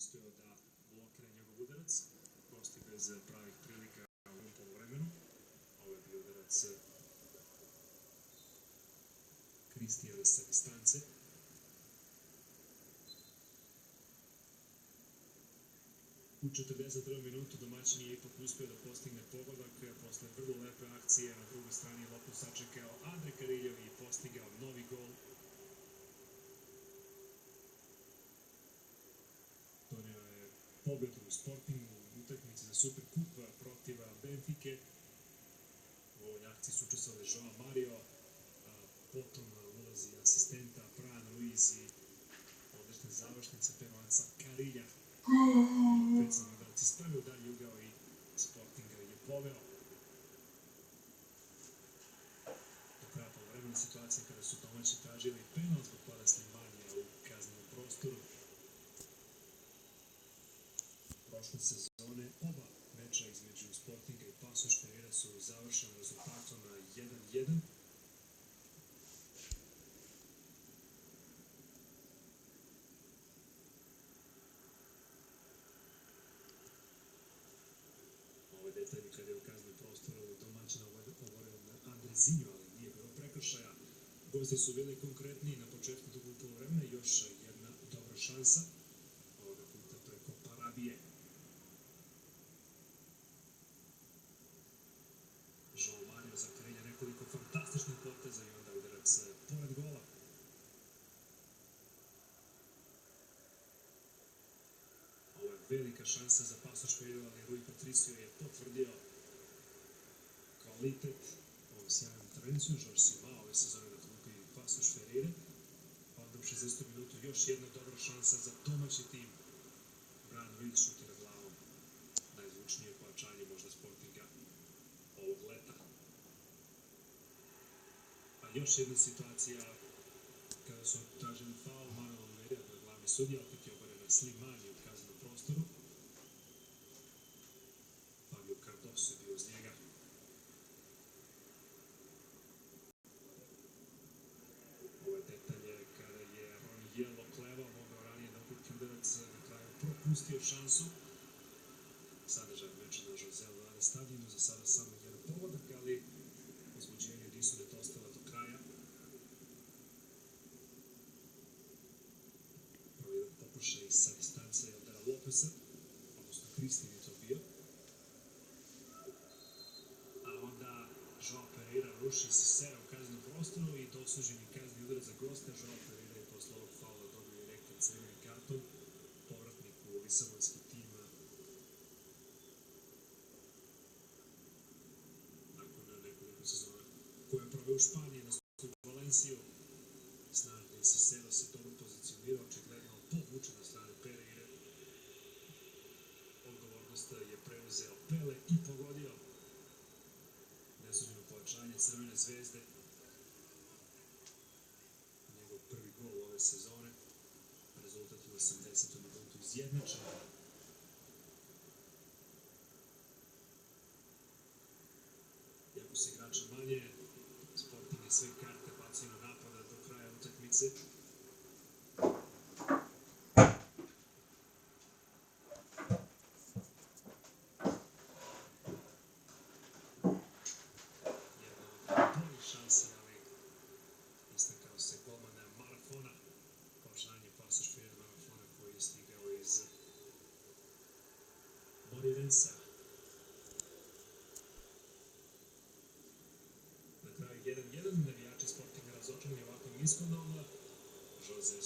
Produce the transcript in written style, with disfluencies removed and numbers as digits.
uspeo da blokira njegov udarac. Gosti bez pravih prilika u ovom polovremenu. Ovo je bio udarac Kristijana sa distance. U 41. minutu domaćin je ipak uspeo da postigne pogodak. Posle vrlo lepe akcije na drugoj strani loptu sačekao Andre Kariljev i postigao novi gol. Doneo je pobedu u Sportingu u utakmici za Superkup protiv Benfike. U ovoj akciji su učestvovali Joao Mario, potom ulazi asistenta Fran Ruiz i odlične završnice peruanca Karilja. Predstavno udarac ispravio dalje ugao i Sporting je poveo. Do kraja polovremena situacija kada su domaći tražili penal zbog pada Slimanija u kaznenom prostoru. Prošle sezone oba meča između Sportinga i Paços Ferreira su završena rezultatom 1:1. Detalji kada je u kaznenom prostoru domaćina oborio na Andrezinho, ali nije bilo prekršaja. Gosti su bili konkretniji na početku drugog polovremena, još jedna dobra šansa, ovoga puta preko Parabije. Joao Mario za Karilja nekoliko fantastičnih poteza i onda udarac pored gola. Ovo je velika šansa za Paços Ferreira, ali Rui Patricio je potvrdio kvalitet ovom sjajnom intervenciju. Jorge Simao ove sezone na klupi Paços Ferreira. Onda u 60. minutu još jedna dobra šansa za domaći tim. Fran Ruiz šutira glavom. Najzvučnije pojačanje možda Sportinga ovog leta. A još jedna situacija kada su tražili faul Manuel Almeida, to je glavni sudija, opet je oborena Slimani u kaznenom prostoru. Fabio Cardoso je bio uz njega. Ovo je detalje kada je Ronjiel oklevao, mogao ranije da okupi udarac, na kraju propustio šansu. Sadržaj meča na José Alvalade stadionu, za sada samo jedan pogodak, ali uzbuđenje nisu nedostala do kraja. Prvo jedan pokušaj sa distance Eldera Lopesa, odnosno Kristin je to bio. A onda Joao Pereira ruši Sisera u kaznenom prostoru i dosuđeni kazni udarac za gosta. Joao Pereira je posle ovog faula dobio direktan crveni karton. Povratnik u lisabonski tim nakon nekoliko sezona koje je proveo u Španiji, nastupu u Valenciju. Snažni Sisero se dobro pozicionirao, očigledno povučen na strane Pereire. Odgovornost je preuzeo Pele i pogodio. Nesuđeno pojačanje Crvene zvezde. Njegov prvi gol ove sezone. Rezultat u 80. minutu izjednačen. Iako se igrača manje, Sporting je sve karte bacio na napada do kraja utakmice. Jedna od boljih šansi, ali istakao se golman Marafona. Pojačanje Paços Ferreira Marafona koji je stigao iz Morirensa. Na kraju 1:1, navijači Sportinga razočarani ovakvim ishodom. Jose